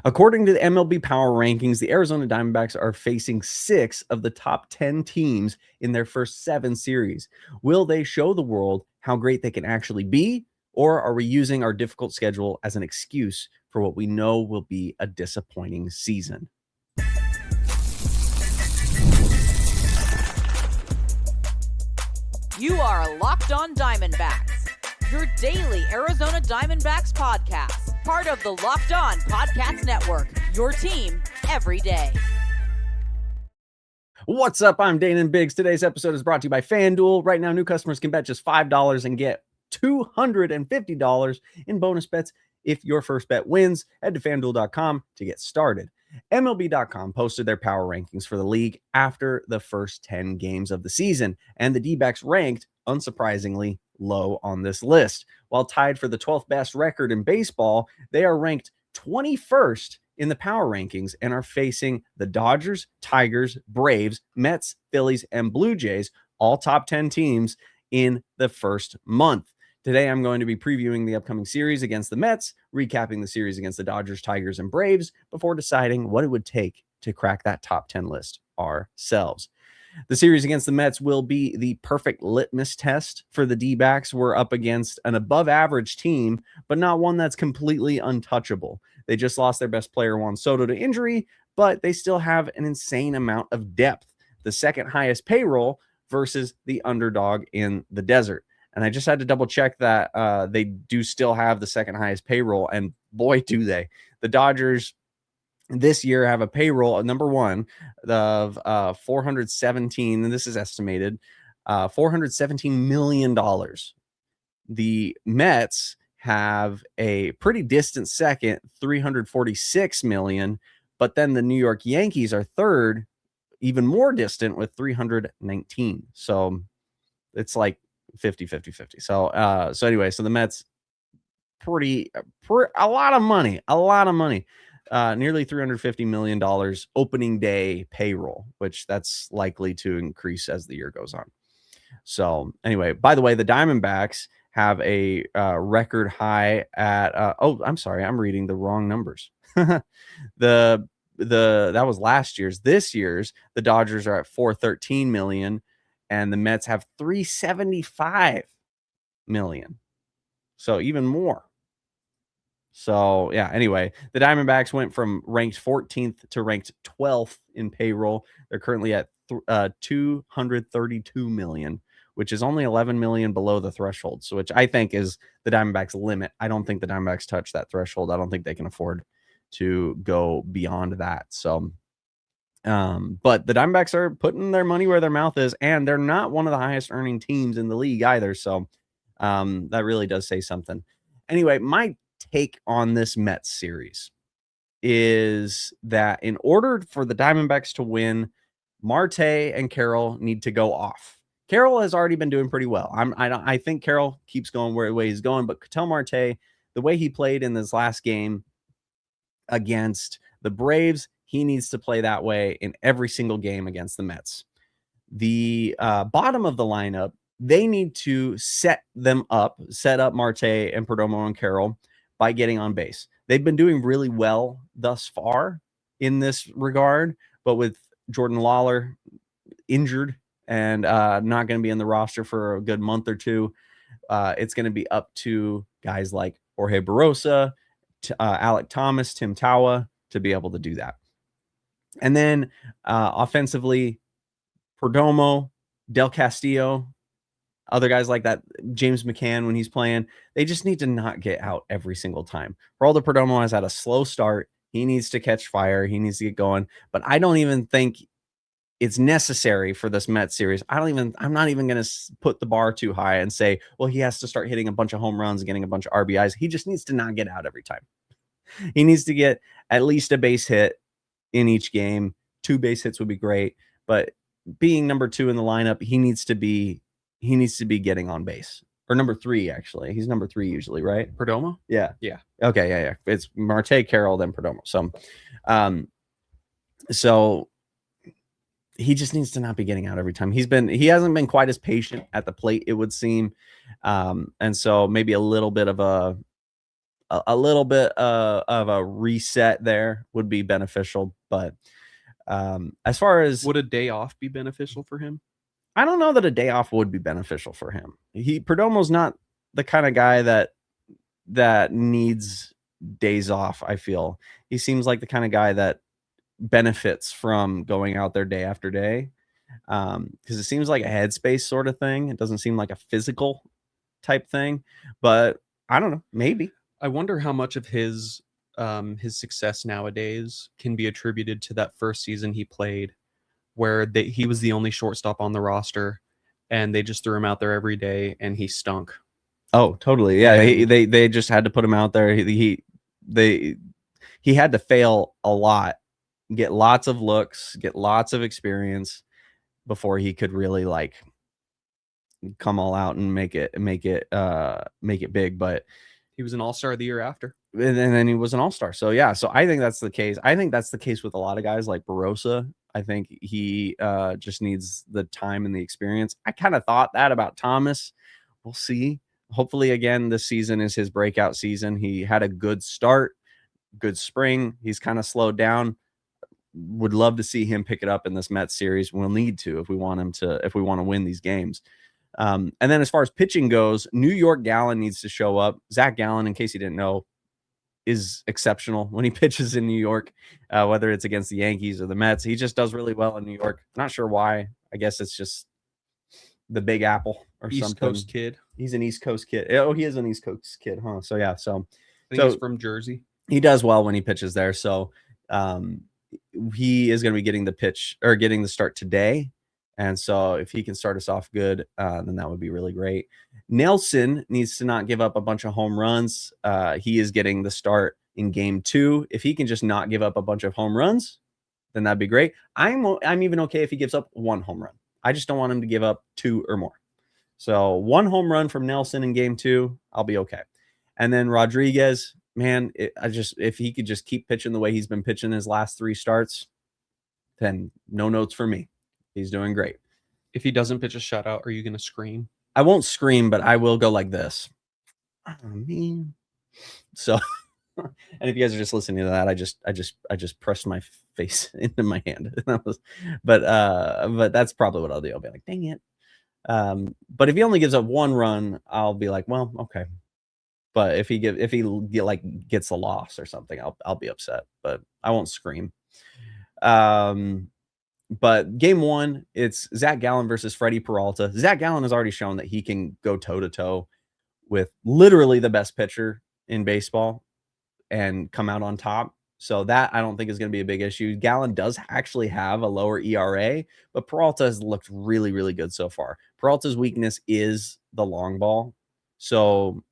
According to the MLB Power Rankings, the Arizona Diamondbacks are facing 6 of the top 10 teams in their first 7 series. Will they show the world how great they can actually be, or are we using our difficult schedule as an excuse for what we know will be a disappointing season? You are Locked On Diamondbacks, your daily Arizona Diamondbacks podcast, part of the Locked On Podcast Network, your team every day. What's up? I'm Daynen Biggs. Today's episode is brought to you by FanDuel. Right now, new customers can bet just $5 and get $250 in bonus bets if your first bet wins. Head to FanDuel.com to get started. MLB.com posted their power rankings for the league after the first 10 games of the season, and the D-backs ranked, unsurprisingly, low on this list. While tied for the 12th best record in baseball, they are ranked 21st in the power rankings and are facing the Dodgers, Tigers, Braves, Mets, Phillies, and Blue Jays, all top 10 teams in the first month. Today, I'm going to be previewing the upcoming series against the Mets, recapping the series against the Dodgers, Tigers, and Braves before deciding what it would take to crack that top 10 list ourselves. The series against the Mets will be the perfect litmus test for the D-backs. We're up against an above-average team, but not one that's completely untouchable. They just lost their best player, Juan Soto, to injury, but they still have an insane amount of depth, the second highest payroll versus the underdog in the desert. And I just had to double check that they do still have the second highest payroll. And boy, do they. The Dodgers this year have a payroll, number one, of 417, and this is estimated, $417 million. The Mets have a pretty distant second, $346 million. But then the New York Yankees are third, even more distant, with $319. So it's like 50. So anyway, so the Mets a lot of money, nearly $350 million opening day payroll, which that's likely to increase as the year goes on. So anyway, by the way, the Diamondbacks have a record high at I'm sorry, I'm reading the wrong numbers. That was last year's. This year's, the Dodgers are at $413 million. And the Mets have $375 million. So even more. So, yeah, anyway, the Diamondbacks went from ranked 14th to ranked 12th in payroll. They're currently at $232 million, which is only $11 million below the threshold. So, which I think is the Diamondbacks' limit. I don't think the Diamondbacks touch that threshold. I don't think they can afford to go beyond that. So, but the Diamondbacks are putting their money where their mouth is, and they're not one of the highest earning teams in the league either. So that really does say something. Anyway, my take on this Mets series is that in order for the Diamondbacks to win, Marte and Carroll need to go off. Carroll has already been doing pretty well. I think Carroll keeps going where the way he's going, but tell Marte, the way he played in this last game against the Braves, he needs to play that way in every single game against the Mets. The bottom of the lineup, they need to set up Marte and Perdomo and Carroll by getting on base. They've been doing really well thus far in this regard, but with Jordan Lawler injured and not going to be in the roster for a good month or two, it's going to be up to guys like Jorge Barrosa, Alek Thomas, Tim Tawa to be able to do that. And then offensively, Perdomo, Del Castillo, other guys like that, James McCann when he's playing, they just need to not get out every single time. Geraldo Perdomo has had a slow start. He needs to catch fire. He needs to get going. But I don't even think it's necessary for this Mets series. I'm not even going to put the bar too high and say, well, he has to start hitting a bunch of home runs and getting a bunch of RBIs. He just needs to not get out every time. He needs to get at least a base hit in each game. 2 base hits would be great, but being number 2 in the lineup, he needs to be getting on base. Or number 3, actually. He's number 3 usually, right? Perdomo? Yeah. Yeah. Okay, yeah. It's Marte, Carroll, then Perdomo. So he just needs to not be getting out every time. He hasn't been quite as patient at the plate, it would seem. And so maybe a little bit of a a little bit of a reset there would be beneficial. But as far as would a day off be beneficial for him? I don't know that a day off would be beneficial for him. Perdomo's not the kind of guy that needs days off. I feel he seems like the kind of guy that benefits from going out there day after day, because it seems like a headspace sort of thing. It doesn't seem like a physical type thing, but I don't know. Maybe. I wonder how much of his success nowadays can be attributed to that first season he played, where he was the only shortstop on the roster, and they just threw him out there every day, and he stunk. Oh, totally. Yeah, they just had to put him out there. He had to fail a lot, get lots of looks, get lots of experience before he could really like come all out and make it big. But he was an all-star the year after. And then he was an all-star. So yeah, so I think that's the case. I think that's the case with a lot of guys like Barossa. I think he just needs the time and the experience. I kind of thought that about Thomas. We'll see. Hopefully, again, this season is his breakout season. He had a good start, good spring. He's kind of slowed down. Would love to see him pick it up in this Mets series. We'll need to if we want to win these games. And then as far as pitching goes, New York Gallen needs to show up. Zach Gallen, in case you didn't know, is exceptional when he pitches in New York, whether it's against the Yankees or the Mets. He just does really well in New York. Not sure why. I guess it's just the Big Apple or East something. Coast kid. He's an East Coast kid. Oh, he is an East Coast kid, huh? So yeah. So I think he's from Jersey. He does well when he pitches there. So he is going to be getting the start today. And so if he can start us off good, then that would be really great. Nelson needs to not give up a bunch of home runs. He is getting the start in game 2. If he can just not give up a bunch of home runs, then that'd be great. I'm even okay if he gives up 1 home run. I just don't want him to give up 2 or more. So 1 home run from Nelson in game 2, I'll be okay. And then Rodriguez, man, if he could just keep pitching the way he's been pitching his last 3 starts, then no notes for me. He's doing great. If he doesn't pitch a shutout, are you going to scream? I won't scream, but I will go like this. I mean, so, and if you guys are just listening to that, I just pressed my face into my hand. But that's probably what I'll do. I'll be like, dang it. But if he only gives up 1 run, I'll be like, well, okay. But if he gets a loss or something, I'll be upset. But I won't scream. But game 1, it's Zach Gallen versus Freddie Peralta. Zach Gallen has already shown that he can go toe-to-toe with literally the best pitcher in baseball and come out on top. So that I don't think is going to be a big issue. Gallen does actually have a lower ERA, but Peralta has looked really, really good so far. Peralta's weakness is the long ball. So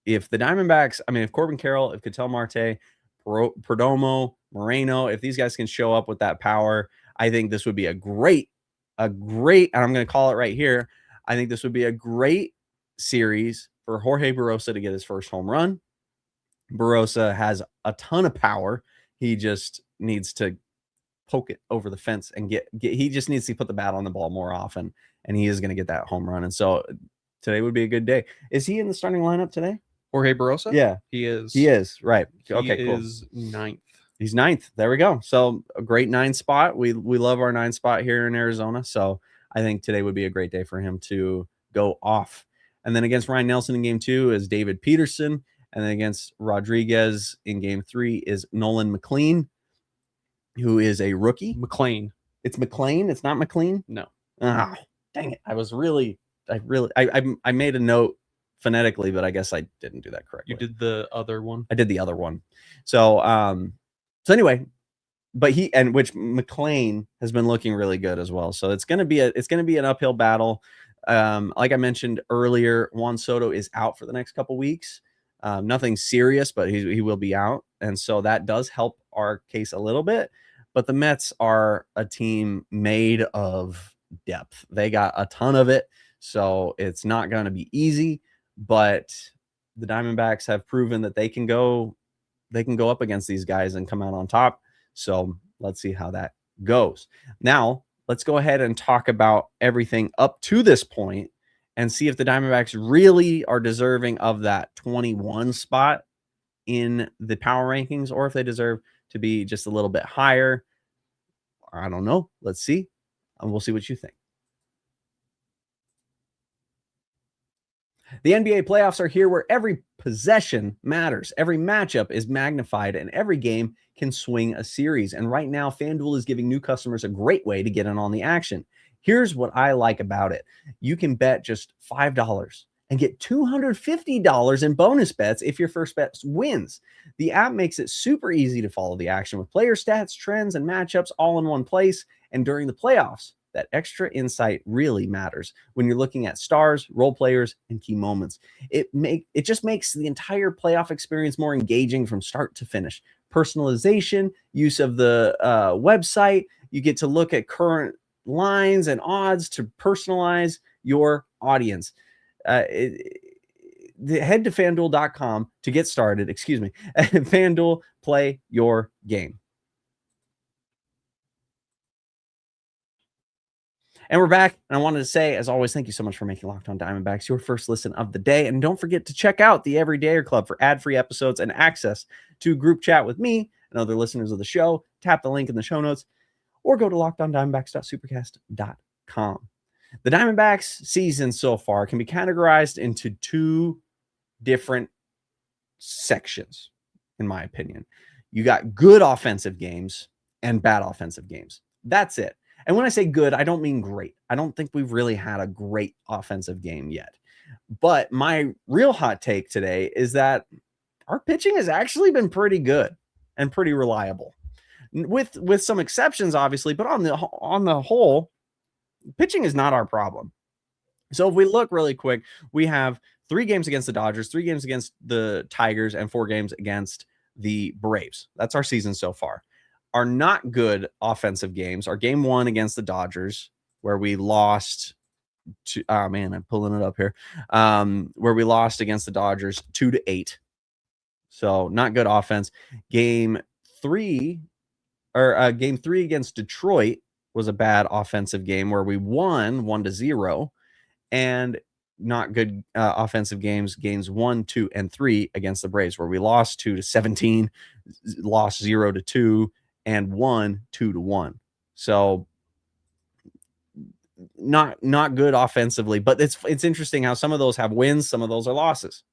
if the Diamondbacks, if Corbin Carroll, if Ketel Marte, Perdomo, Moreno, if these guys can show up with that power, I think this would be a great, and I'm going to call it right here. I think this would be a great series for Jorge Barossa to get his first home run. Barossa has a ton of power. He just needs to poke it over the fence and he just needs to put the bat on the ball more often, and he is going to get that home run. And so today would be a good day. Is he in the starting lineup today? Jorge Barossa? Yeah. He is. He is, right. Okay, cool. He is 9th. He's 9th. There we go. So a great 9 spot. We love our 9 spot here in Arizona. So I think today would be a great day for him to go off. And then against Ryan Nelson in game 2 is David Peterson. And then against Rodriguez in game 3 is Nolan McLean, who is a rookie. McLean. It's McLean. It's not McLean. No. Oh, dang it. I made a note phonetically, but I guess I didn't do that correctly. You did the other one. I did the other one. So anyway, but which McLean has been looking really good as well. So it's going to be an uphill battle. Like I mentioned earlier, Juan Soto is out for the next couple weeks. Nothing serious, but he will be out. And so that does help our case a little bit, but the Mets are a team made of depth. They got a ton of it. So it's not going to be easy, but the Diamondbacks have proven that they can go up against these guys and come out on top. So let's see how that goes. Now let's go ahead and talk about everything up to this point and see if the Diamondbacks really are deserving of that 21 spot in the power rankings or if they deserve to be just a little bit higher. I don't know. Let's see. And we'll see what you think. The NBA playoffs are here where every possession matters. Every matchup is magnified and every game can swing a series. And right now, FanDuel is giving new customers a great way to get in on the action. Here's what I like about it. You can bet just $5 and get $250 in bonus bets if your first bet wins. The app makes it super easy to follow the action with player stats, trends, and matchups all in one place. And during the playoffs, that extra insight really matters when you're looking at stars, role players, and key moments. It just makes the entire playoff experience more engaging from start to finish. Personalization, use of the website, you get to look at current lines and odds to personalize your audience. Head to FanDuel.com to get started. FanDuel, play your game. And we're back. And I wanted to say, as always, thank you so much for making Locked On Diamondbacks your first listen of the day. And don't forget to check out the Everydayer Club for ad-free episodes and access to group chat with me and other listeners of the show. Tap the link in the show notes or go to lockedondiamondbacks.supercast.com. The Diamondbacks season so far can be categorized into two different sections, in my opinion. You got good offensive games and bad offensive games. That's it. And when I say good, I don't mean great. I don't think we've really had a great offensive game yet. But my real hot take today is that our pitching has actually been pretty good and pretty reliable, with some exceptions, obviously. But on the whole, pitching is not our problem. So if we look really quick, we have 3 games against the Dodgers, 3 games against the Tigers, and 4 games against the Braves. That's our season so far. Our not good offensive games are game 1 against the Dodgers, where we lost to, I'm pulling it up here, where we lost against the Dodgers 2-8. So not good offense. Game 3 against Detroit was a bad offensive game where we won 1-0, and not good offensive games 1, 2, and 3 against the Braves, where we lost 2-17, lost 0-2, and won 2-1. So not good offensively, but it's interesting how some of those have wins, some of those are losses.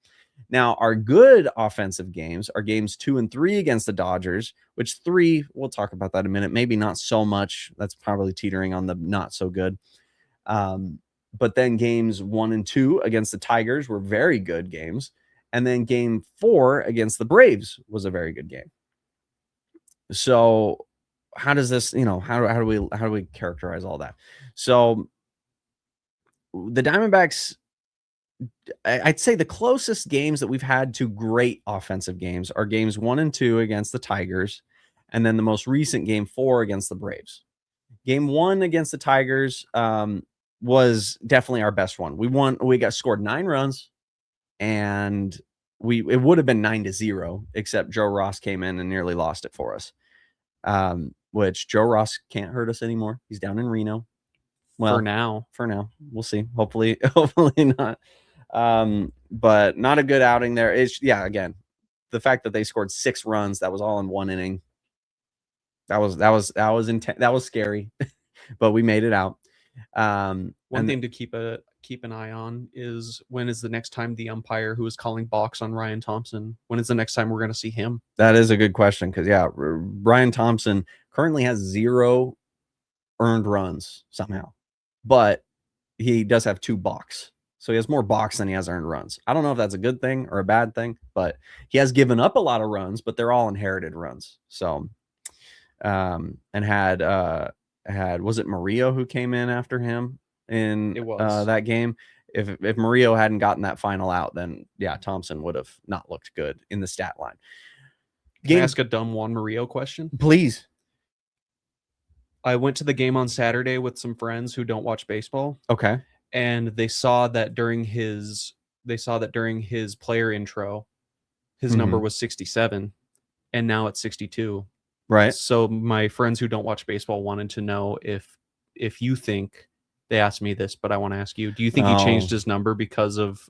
Now, our good offensive games are games 2 and 3 against the Dodgers, which 3, we'll talk about that in a minute, maybe not so much. That's probably teetering on the not so good. But then games 1 and 2 against the Tigers were very good games. And then game 4 against the Braves was a very good game. So how does this, how do we characterize all that? So the Diamondbacks, I'd say the closest games that we've had to great offensive games are games 1 and 2 against the Tigers, and then the most recent game 4 against the Braves. Game 1 against the Tigers was definitely our best one. We got scored 9 runs, and it would have been 9-0, except Joe Ross came in and nearly lost it for us. Which Joe Ross can't hurt us anymore. He's down in Reno. Well, for now, we'll see. Hopefully not. But not a good outing there. Again, the fact that they scored 6 runs, that was all in 1 inning. That was intense. That was scary, but we made it out. One thing to keep an eye on is, when is the next time the umpire who is calling balks on Ryan Thompson, when is the next time we're going to see him? That is a good question, because Ryan Thompson currently has 0 earned runs somehow, but he does have 2 balks. So he has more balks than he has earned runs. I don't know if that's a good thing or a bad thing, but he has given up a lot of runs, but they're all inherited runs. So, and had was it Murillo who came in after him in that game? If Murillo hadn't gotten that final out, then Thompson would have not looked good in the stat line. Can I ask a dumb Juan Murillo question? Please. I went to the game on Saturday with some friends who don't watch baseball. Okay. And they saw that during his player intro, his number was 67, and now it's 62. Right. So my friends who don't watch baseball wanted to know if you think, they asked me this, but I want to ask you, do you think he changed his number because of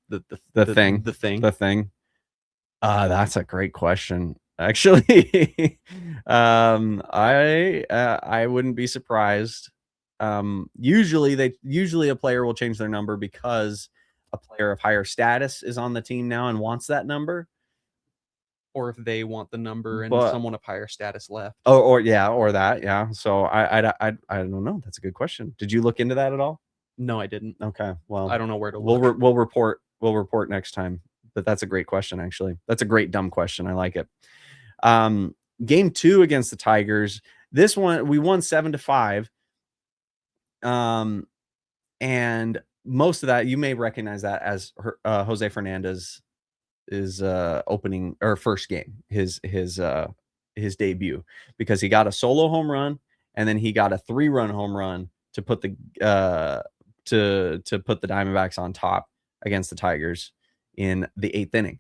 the thing? That's a great question. Actually, I wouldn't be surprised. Usually a player will change their number because a player of higher status is on the team now and wants that number. Or if they want the number and But someone of higher status left. or that, yeah. So I don't know. That's a good question. Did you look into that at all? No, I didn't. Okay, well, I don't know where to look. we'll report next time. But that's a great question, actually. That's a great dumb question. I like it. Game 2 against the Tigers. This one we won 7-5. And most of that you may recognize that as Jose Fernandez is opening or first game, his debut, because he got a solo home run and then he got a 3-run home run to put the to put the Diamondbacks on top against the Tigers in the 8th inning.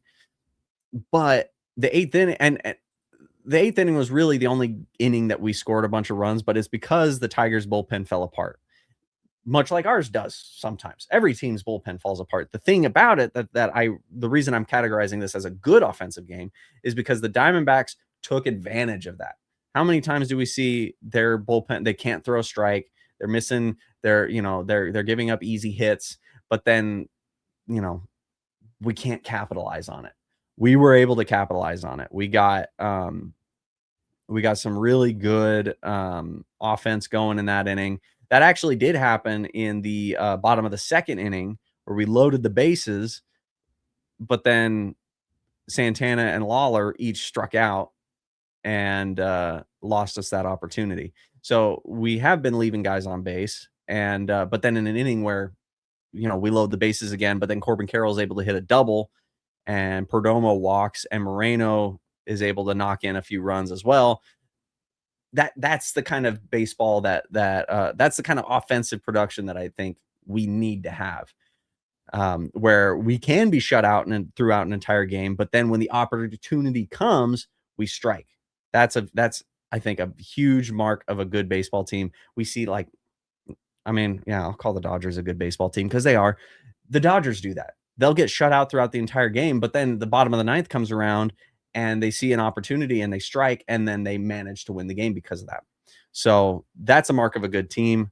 But the 8th inning and the 8th inning was really the only inning that we scored a bunch of runs, but it's because the Tigers bullpen fell apart. Much like ours does sometimes. Every team's bullpen falls apart. The thing about it the reason I'm categorizing this as a good offensive game is because the Diamondbacks took advantage of that. How many times do we see their bullpen? They can't throw a strike. They're missing they're giving up easy hits, but then, we can't capitalize on it. We were able to capitalize on it. We got some really good offense going in that inning. That actually did happen in the bottom of the 2nd inning where we loaded the bases, but then Santana and Lawler each struck out and lost us that opportunity. So we have been leaving guys on base, and but then in an inning where we load the bases again, but then Corbin Carroll is able to hit a double, and Perdomo walks, and Moreno is able to knock in a few runs as well. That's the kind of baseball that's the kind of offensive production that I think we need to have, where we can be shut out and throughout an entire game, but then when the opportunity comes, we strike. That's I think a huge mark of a good baseball team. We see I'll call the Dodgers a good baseball team because they are. The Dodgers do that. They'll get shut out throughout the entire game, but then the bottom of the 9th comes around and they see an opportunity and they strike, and then they manage to win the game because of that. So that's a mark of a good team.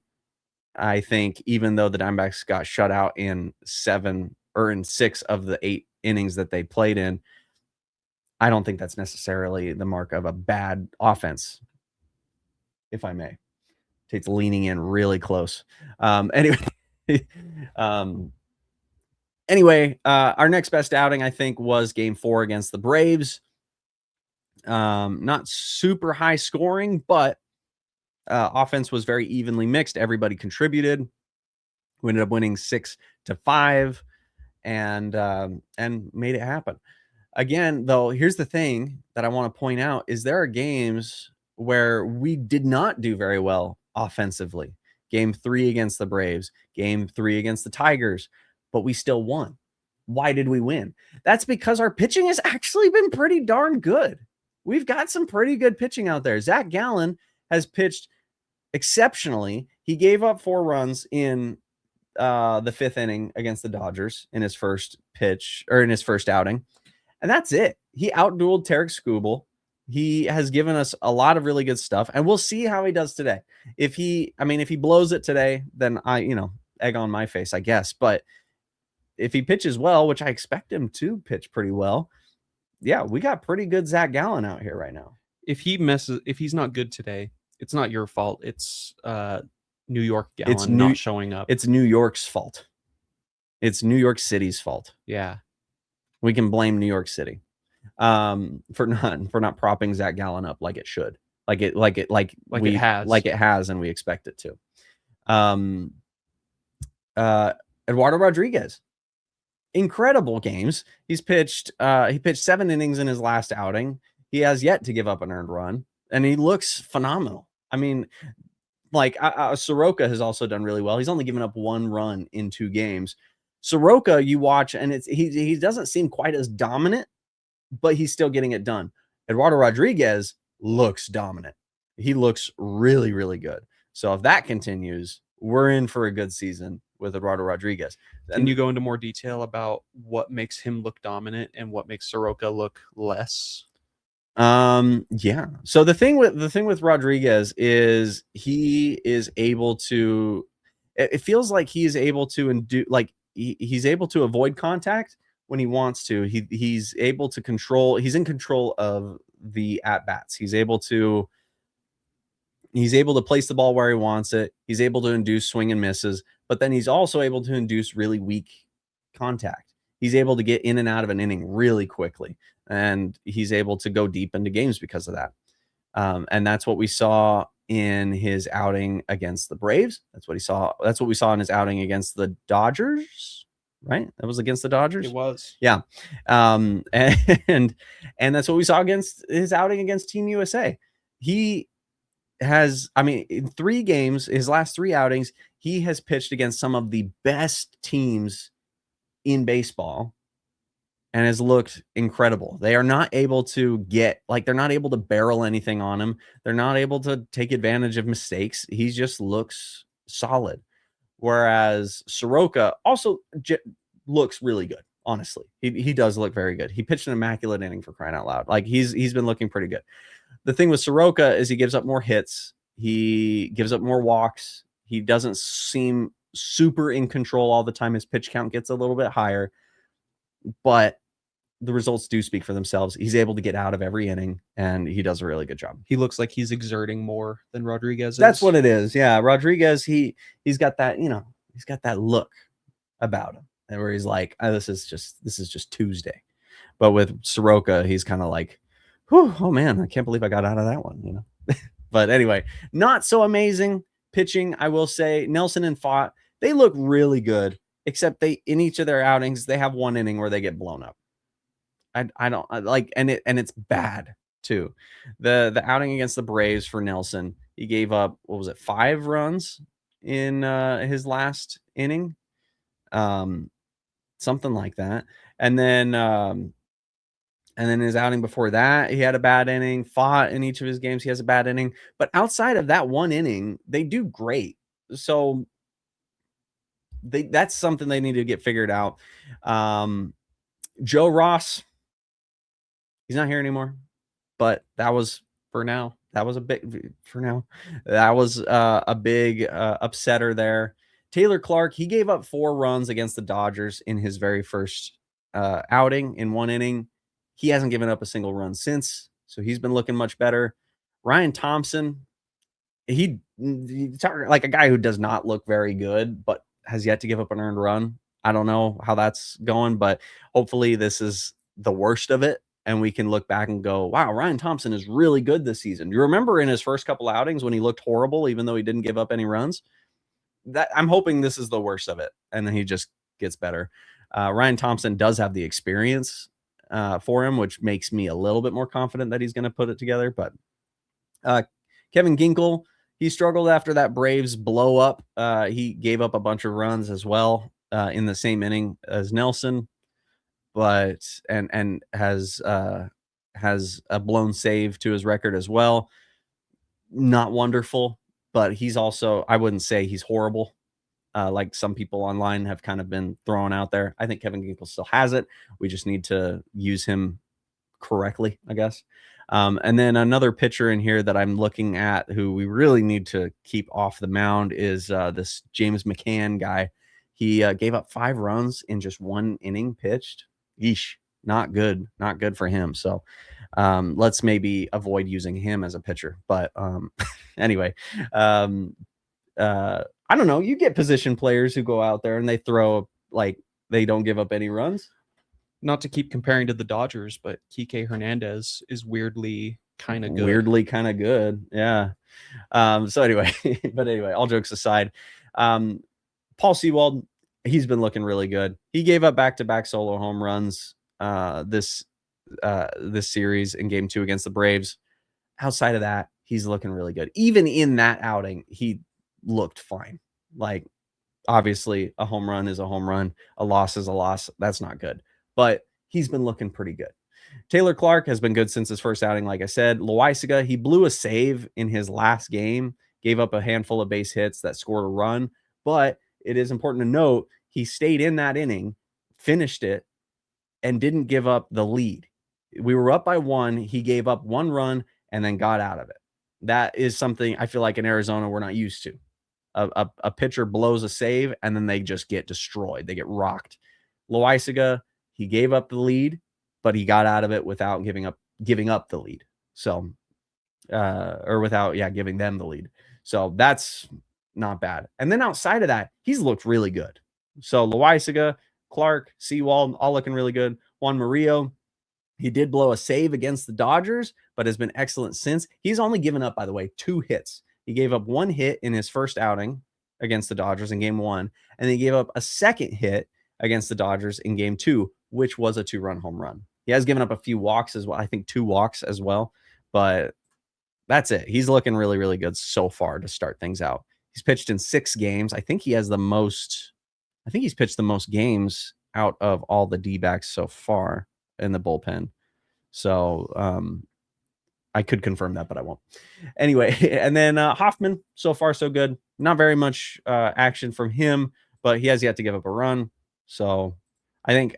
I think even though the Diamondbacks got shut out in 6 of the 8 innings that they played in, I don't think that's necessarily the mark of a bad offense, if I may. Tate's leaning in really close. Anyway, our next best outing, I think, was Game 4 against the Braves. Not super high scoring, but offense was very evenly mixed. Everybody contributed. We ended up winning 6-5 and made it happen. Again, though, here's the thing that I want to point out is there are games where we did not do very well offensively. Game 3 against the Braves, Game 3 against the Tigers, but we still won. Why did we win? That's because our pitching has actually been pretty darn good. We've got some pretty good pitching out there. Zach Gallen has pitched exceptionally. He gave up 4 runs in the 5th inning against the Dodgers in his first outing. And that's it. He outdueled Tarek Skubal. He has given us a lot of really good stuff, and we'll see how he does today. If he blows it today, then egg on my face, I guess. But if he pitches well, which I expect him to pitch pretty well, yeah, we got pretty good Zach Gallen out here right now. If he's not good today, it's not your fault. It's New York Gallen not showing up. It's New York's fault. It's New York City's fault. Yeah. We can blame New York City for not propping Zach Gallen up like it should, like it has, and we expect it to. Eduardo Rodriguez, incredible games. He pitched 7 innings in his last outing. He has yet to give up an earned run, and he looks phenomenal. I mean, Soroka has also done really well. He's only given up 1 run in 2 games. Soroka, you watch, and he doesn't seem quite as dominant, but he's still getting it done. Eduardo Rodriguez looks dominant. He looks really, really good. So if that continues, we're in for a good season with Eduardo Rodriguez. Can you go into more detail about what makes him look dominant and what makes Soroka look less? Yeah. So the thing with Rodriguez is he is able to, it feels like he is able to he's able to avoid contact when he wants to. He's able to control, he's in control of the at bats. He's able to place the ball where he wants it. He's able to induce swing and misses, but then he's also able to induce really weak contact. He's able to get in and out of an inning really quickly, and he's able to go deep into games because of that. And that's what we saw in his outing against the Braves. That's what we saw in his outing against the Dodgers, right? That was against the Dodgers. It was. Yeah. And that's what we saw against his outing against Team USA. He has, in 3 games, his last 3 outings, he has pitched against some of the best teams in baseball and has looked incredible. They are not able to they're not able to barrel anything on him. They're not able to take advantage of mistakes. He just looks solid. Whereas Soroka also looks really good. Honestly, he does look very good. He pitched an immaculate inning, for crying out loud. Like he's been looking pretty good. The thing with Soroka is he gives up more hits. He gives up more walks. He doesn't seem super in control all the time. His pitch count gets a little bit higher, but the results do speak for themselves. He's able to get out of every inning, and he does a really good job. He looks like he's exerting more than Rodriguez is. That's what it is. Yeah, Rodriguez, he's got that, he's got that look about him, and where he's like, oh, this is just Tuesday. But with Soroka, he's kind of like, whew, oh man, I can't believe I got out of that one, But anyway, not so amazing pitching, I will say. Nelson and Fott, they look really good, except in each of their outings, they have one inning where they get blown up. I don't like, and it's bad too. The outing against the Braves for Nelson, he gave up, what was it, 5 runs in his last inning, something like that. And then his outing before that, he had a bad inning. Fought in each of his games, he has a bad inning. But outside of that one inning, they do great. So that's something they need to get figured out. Joe Ross, he's not here anymore. But that was for now. That was a big for now. That was a big upsetter there. Taylor Clark, he gave up 4 runs against the Dodgers in his very first outing in one inning. He hasn't given up a single run since, so he's been looking much better. Ryan Thompson, he's like a guy who does not look very good, but has yet to give up an earned run. I don't know how that's going, but hopefully this is the worst of it, and we can look back and go, wow, Ryan Thompson is really good this season. Do you remember in his first couple outings when he looked horrible, even though he didn't give up any runs? That I'm hoping this is the worst of it, and then he just gets better. Ryan Thompson does have the experience for him, which makes me a little bit more confident that he's going to put it together. But Kevin Ginkel, he struggled after that Braves blow up. He gave up a bunch of runs as well in the same inning as Nelson, but and has a blown save to his record as well. Not wonderful, but he's also, I wouldn't say he's horrible. Like some people online have kind of been throwing out there. I think Kevin Ginkel still has it. We just need to use him correctly, I guess. And then another pitcher in here that I'm looking at who we really need to keep off the mound is this James McCann guy. He gave up 5 runs in just 1 inning pitched. Yeesh, not good. Not good for him. So let's maybe avoid using him as a pitcher. But anyway, I don't know. You get position players who go out there and they throw, like, they don't give up any runs. Not to keep comparing to the Dodgers, but Kike Hernandez is weirdly kind of good. Weirdly kind of good. Yeah. So anyway, all jokes aside, Paul Sewald, he's been looking really good. He gave up back-to-back solo home runs this series in game 2 against the Braves. Outside of that, he's looking really good. Even in that outing, he looked fine. Like, obviously a home run is a home run, a loss is a loss. That's not good, but he's been looking pretty good. Taylor Clark has been good since his first outing. Like I said, Loaisiga, he blew a save in his last game, gave up a handful of base hits that scored a run, but it is important to note he stayed in that inning, finished it, and didn't give up the lead. We were up by 1. He gave up 1 run and then got out of it. That is something I feel like in Arizona we're not used to. A pitcher blows a save and then they just get destroyed. They get rocked. Loaisiga, he gave up the lead, but he got out of it without giving up the lead. So, or without, giving them the lead. So that's not bad. And then outside of that, he's looked really good. So Loaisiga, Clark, Sewald, all looking really good. Juan Murillo, he did blow a save against the Dodgers, but has been excellent since. He's only given up, by the way, 2 hits. He gave up 1 hit in his first outing against the Dodgers in game 1, and he gave up a second hit against the Dodgers in game 2, which was a 2-run home run. He has given up a few walks as well. I think 2 walks as well, but that's it. He's looking really, really good so far to start things out. He's pitched in 6 games. I think he's pitched the most games out of all the D-backs so far in the bullpen. So I could confirm that, but I won't. Anyway, and then Hoffman, so far so good. Not very much action from him, but he has yet to give up a run. So I think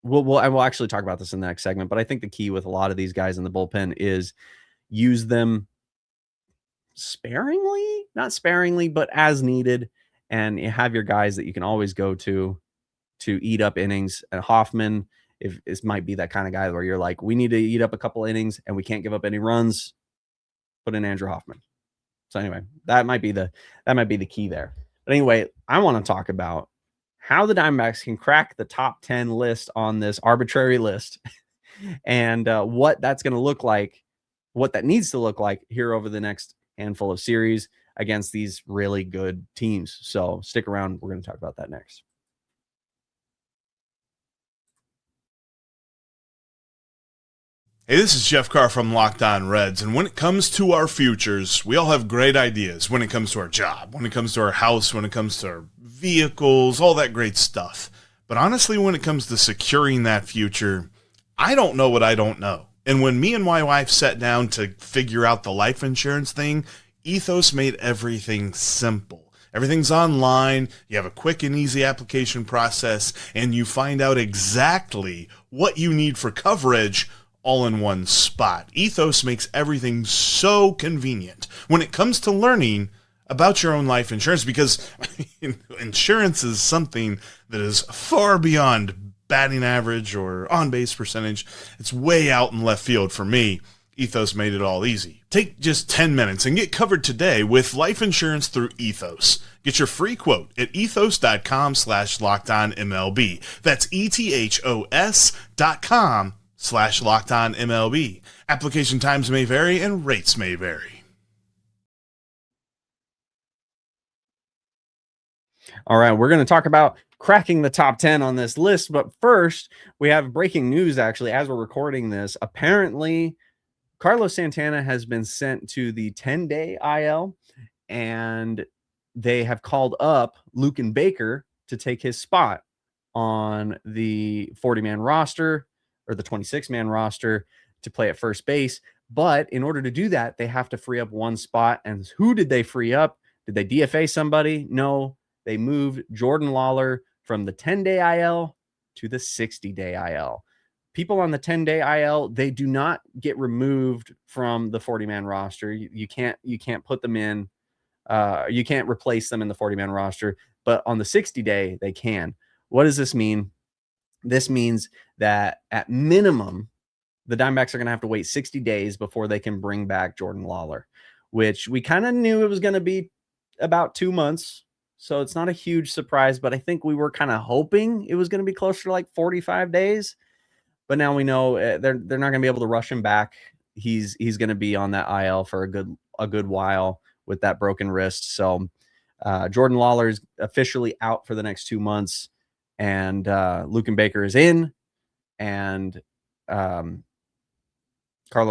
we'll actually talk about this in the next segment, but I think the key with a lot of these guys in the bullpen is use them sparingly, not sparingly, but as needed. And you have your guys that you can always go to eat up innings. And Hoffman, if this might be that kind of guy where you're like, we need to eat up a couple innings and we can't give up any runs, put in Andrew Hoffman. So anyway, that might be the key there. But anyway, I want to talk about how the Diamondbacks can crack the top 10 list on this arbitrary list and what that's going to look like, what that needs to look like here over the next handful of series against these really good teams. So stick around. We're going to talk about that next. Hey, this is Jeff Carr from Locked On Reds, and when it comes to our futures, we all have great ideas when it comes to our job, when it comes to our house, when it comes to our vehicles, all that great stuff. But honestly, when it comes to securing that future, I don't know what I don't know. And when me and my wife sat down to figure out the life insurance thing, Ethos made everything simple. Everything's online, you have a quick and easy application process, and you find out exactly what you need for coverage all in one spot. Ethos makes everything so convenient when it comes to learning about your own life insurance, because insurance is something that is far beyond batting average or on-base percentage. It's way out in left field for me. Ethos made it all easy. Take just 10 minutes and get covered today with life insurance through Ethos. Get your free quote at ethos.com/LockedOnMLB. That's ethos.com/LockedOnMLB. Application times may vary and rates may vary. All right, we're going to talk about cracking the top 10 on this list. But first, we have breaking news, actually, as we're recording this. Apparently, Carlos Santana has been sent to the 10-day IL, and they have called up Luken Baker to take his spot on the 40-man roster or the 26-man roster to play at first base. But in order to do that, they have to free up one spot. And who did they free up? Did they DFA somebody? No. They moved Jordan Lawler from the 10-day IL to the 60-day IL. People on the 10-day IL, they do not get removed from the 40-man roster. You can't put them in. You can't replace them in the 40-man roster. But on the 60-day, they can. What does this mean? This means that at minimum, the Diamondbacks are going to have to wait 60 days before they can bring back Jordan Lawler, which we kind of knew it was going to be about 2 months. So it's not a huge surprise, but I think we were kind of hoping it was going to be closer to like 45 days. But now we know they're not going to be able to rush him back. He's going to be on that IL for a good while with that broken wrist. So Jordan Lawler is officially out for the next 2 months, and Luken Baker is in, and Carlos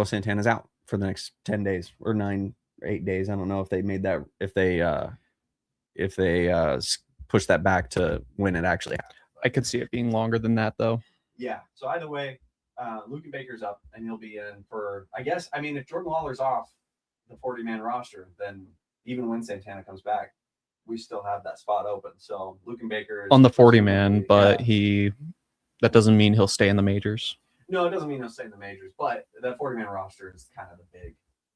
Santana is out for the next 10 days or 8 days. I don't know if they made that, if they push that back to when it actually happened. I could see it being longer than that, though. Yeah. So either way, Luken Baker's up, and he'll be in for, I guess, if Jordan Lawler's off the 40-man roster, then even when Santana comes back, we still have that spot open. So Lukenbaker is on the 40-man, but yeah. that doesn't mean he'll stay in the majors. No, it doesn't mean he'll stay in the majors, but that 40-man roster is kind of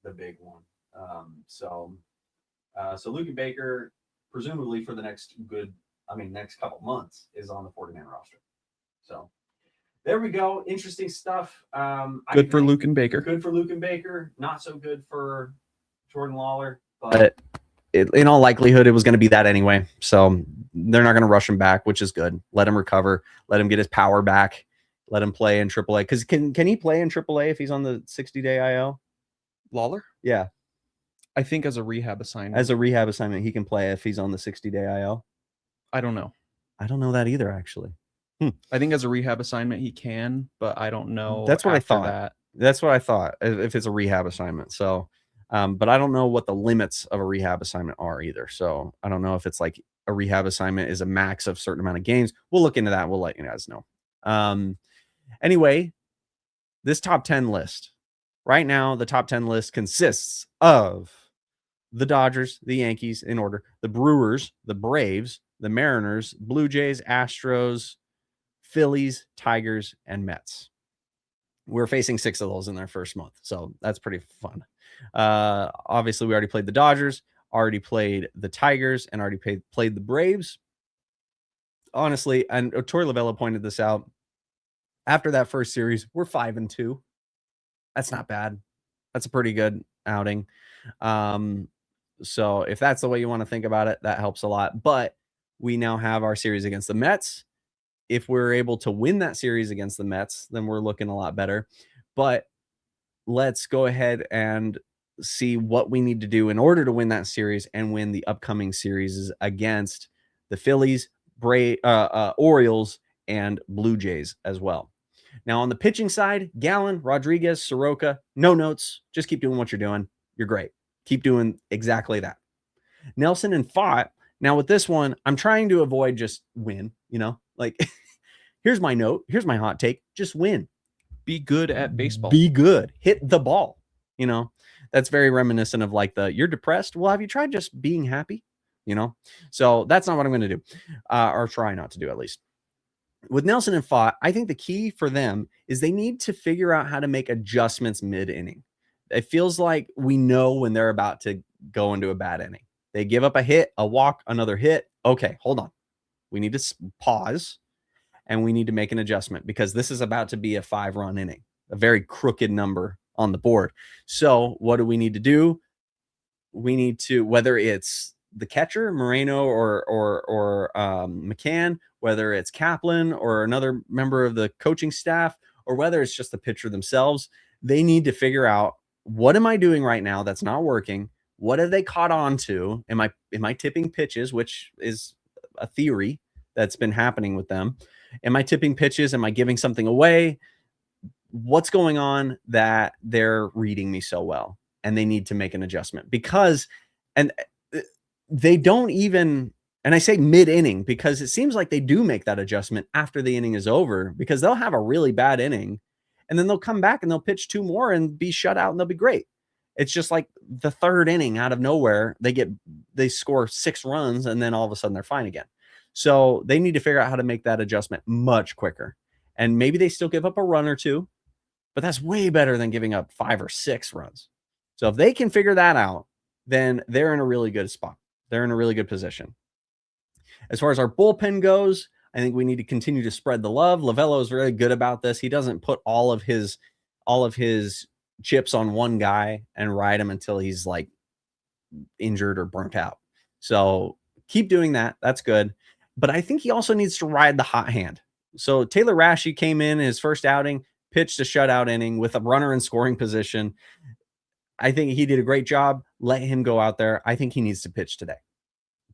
the big one. So Lukenbaker, presumably for the next couple months, is on the 40-man roster. So there we go. Interesting stuff. Good for Lukenbaker. Good for Lukenbaker. Not so good for Jordan Lawler, but in all likelihood, it was going to be that anyway. So they're not going to rush him back, which is good. Let him recover. Let him get his power back. Let him play in AAA. Because can he play in AAA if he's on the 60-day IL? Lawler? Yeah. I think as a rehab assignment. As a rehab assignment, he can play if he's on the 60-day IL. I don't know. I don't know that either, actually. I think as a rehab assignment, he can, but I don't know. That's what I thought. That's what I thought, if it's a rehab assignment. So, but I don't know what the limits of a rehab assignment are either. So I don't know if it's like a rehab assignment is a max of a certain amount of games. We'll look into that. We'll let you guys know. Anyway, this top 10 list. Right now, the top 10 list consists of the Dodgers, the Yankees in order, the Brewers, the Braves, the Mariners, Blue Jays, Astros, Phillies, Tigers, and Mets. We're facing 6 of those in their first month, so that's pretty fun. Obviously, we already played the Dodgers, already played the Tigers, and already played the Braves. Honestly, and Tori Lavello pointed this out, after that first series, we're 5-2. That's not bad. That's a pretty good outing. So if that's the way you want to think about it, that helps a lot. But we now have our series against the Mets. If we're able to win that series against the Mets, then we're looking a lot better. But let's go ahead and see what we need to do in order to win that series and win the upcoming series against the Phillies, Orioles, and Blue Jays as well. Now, on the pitching side, Gallen, Rodriguez, Soroka, no notes. Just keep doing what you're doing. You're great. Keep doing exactly that. Nelson and Fott. Now, with this one, I'm trying to avoid just win, like here's my note. Here's my hot take. Just win. Be good at baseball. Be good. Hit the ball. That's very reminiscent of like you're depressed. Well, have you tried just being happy? So that's not what I'm going to do, or try not to do at least. With Nelson and Fott, I think the key for them is they need to figure out how to make adjustments mid-inning. It feels like we know when they're about to go into a bad inning. They give up a hit, a walk, another hit. Okay, hold on. We need to pause, and we need to make an adjustment because this is about to be a 5-run inning, a very crooked number on the board. So what do we need to do? We need to, whether it's the catcher, Moreno or McCann, whether it's Kaplan or another member of the coaching staff, or whether it's just the pitcher themselves, they need to figure out, what am I doing right now that's not working? What have they caught on to? Am I tipping pitches, which is a theory that's been happening with them? Am I tipping pitches? Am I giving something away? What's going on that they're reading me so well? And they need to make an adjustment because, and they don't even, and I say mid-inning because it seems like they do make that adjustment after the inning is over, because they'll have a really bad inning and then they'll come back and they'll pitch 2 more and be shut out and they'll be great. It's just like the 3rd inning out of nowhere, they score 6 runs and then all of a sudden they're fine again. So they need to figure out how to make that adjustment much quicker. And maybe they still give up a run or 2, but that's way better than giving up 5 or 6 runs. So if they can figure that out, then they're in a really good spot. They're in a really good position. As far as our bullpen goes, I think we need to continue to spread the love. Lavello is really good about this. He doesn't put all of his chips on one guy and ride him until he's like injured or burnt out. So keep doing that. That's good. But I think he also needs to ride the hot hand. So Taylor Rashi came in his first outing, pitched a shutout inning with a runner in scoring position. I think he did a great job. Let him go out there. I think he needs to pitch today.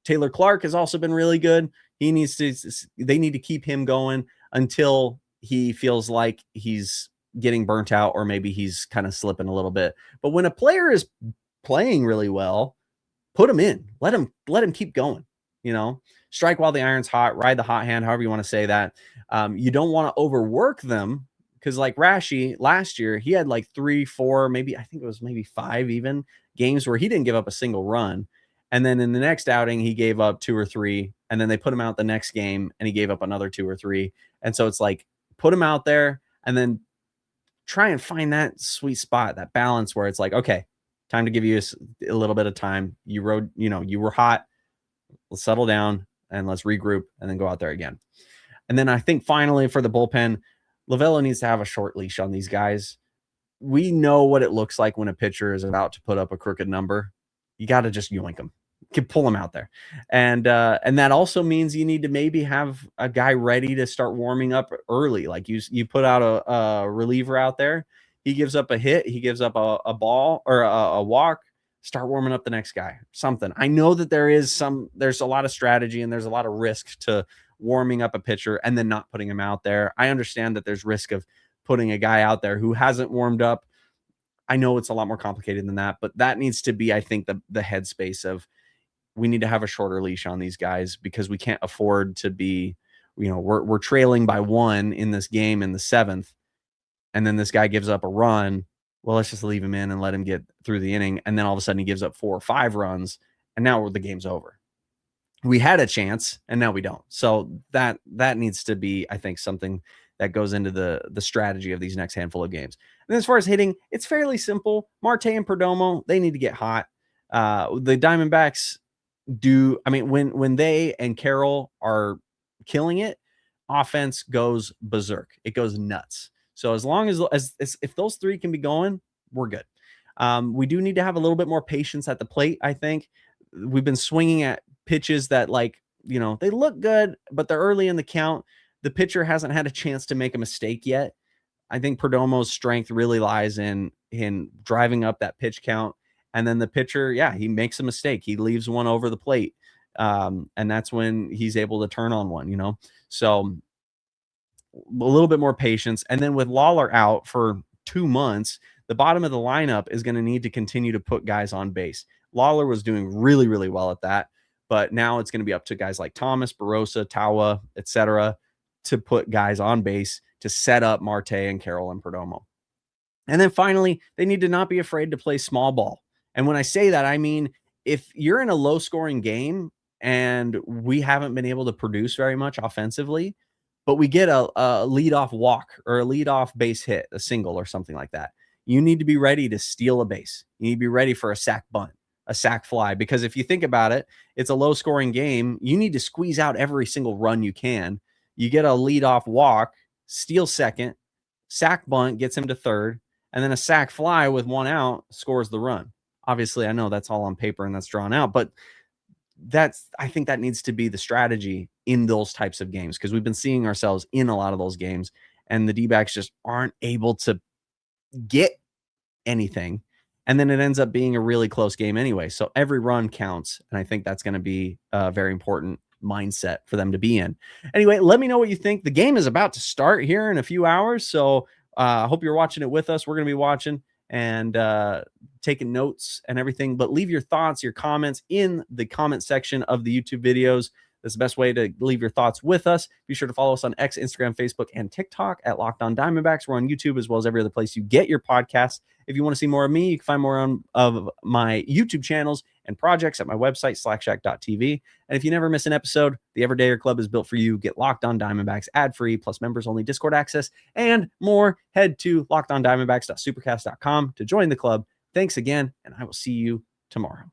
Taylor Clark has also been really good. They need to keep him going until he feels like he's getting burnt out, or maybe he's kind of slipping a little bit. But when a player is playing really well, put him in. Let him keep going. Strike while the iron's hot, ride the hot hand, however you want to say that. You don't want to overwork them, because like Rashi last year, he had like 3, 4, maybe 5 even games where he didn't give up a single run. And then in the next outing, he gave up 2 or 3. And then they put him out the next game and he gave up another 2 or 3. And so it's like, put him out there and then try and find that sweet spot, that balance where it's like, okay, time to give you a little bit of time. You were hot. Let's settle down and let's regroup and then go out there again. And then I think finally for the bullpen, Lovullo needs to have a short leash on these guys. We know what it looks like when a pitcher is about to put up a crooked number. You got to just yoink them. You can pull them out there. And that also means you need to maybe have a guy ready to start warming up early. Like you put out a reliever out there. He gives up a hit. He gives up a ball or a walk. Start warming up the next guy. Something. I know that there's a lot of strategy and there's a lot of risk to warming up a pitcher and then not putting him out there. I understand that there's risk of putting a guy out there who hasn't warmed up. I know it's a lot more complicated than that, but that needs to be, I think, the headspace of we need to have a shorter leash on these guys because we can't afford to be, we're trailing by 1 in this game in the 7th. And then this guy gives up a run. Well, let's just leave him in and let him get through the inning. And then all of a sudden he gives up 4 or 5 runs and now the game's over. We had a chance and now we don't. So that needs to be, I think, something that goes into the strategy of these next handful of games. And then as far as hitting, it's fairly simple. Marte and Perdomo, they need to get hot. The Diamondbacks when they and Carroll are killing it, offense goes berserk. It goes nuts. So as long as if those 3 can be going, we're good. We do need to have a little bit more patience at the plate. I think we've been swinging at pitches that they look good, but they're early in the count. The pitcher hasn't had a chance to make a mistake yet. I think Perdomo's strength really lies in driving up that pitch count. And then the pitcher, he makes a mistake. He leaves one over the plate. And that's when he's able to turn on one, So a little bit more patience. And then with Lawler out for 2 months, the bottom of the lineup is going to need to continue to put guys on base. Lawler was doing really, really well at that. But now it's going to be up to guys like Thomas, Barossa, Tawa, etc., to put guys on base to set up Marte and Carroll and Perdomo. And then finally, they need to not be afraid to play small ball. And when I say that, I mean, if you're in a low scoring game and we haven't been able to produce very much offensively, but we get a leadoff walk or a leadoff base hit, a single or something like that, you need to be ready to steal a base. You need to be ready for a sac bunt, a sac fly, because if you think about it, it's a low scoring game. You need to squeeze out every single run you can. You get a leadoff walk, steal second, sac bunt gets him to third, and then a sac fly with 1 out scores the run. Obviously, I know that's all on paper and that's drawn out, but I think that needs to be the strategy in those types of games because we've been seeing ourselves in a lot of those games and the D-backs just aren't able to get anything. And then it ends up being a really close game anyway. So every run counts. And I think that's going to be a very important mindset for them to be in. Anyway, let me know what you think. The game is about to start here in a few hours. So I hope you're watching it with us. We're going to be watching and taking notes and everything. But leave your thoughts, your comments in the comment section of the YouTube videos. That's the best way to leave your thoughts with us. Be sure to follow us on X, Instagram, Facebook, and TikTok at Locked On Diamondbacks. We're on YouTube as well as every other place you get your podcasts. If you want to see more of me, you can find more of my YouTube channels and projects at my website, slackshack.tv. And if you never miss an episode, the Everydayer Club is built for you. Get Locked On Diamondbacks ad-free, plus members-only Discord access, and more. Head to lockedondiamondbacks.supercast.com to join the club. Thanks again, and I will see you tomorrow.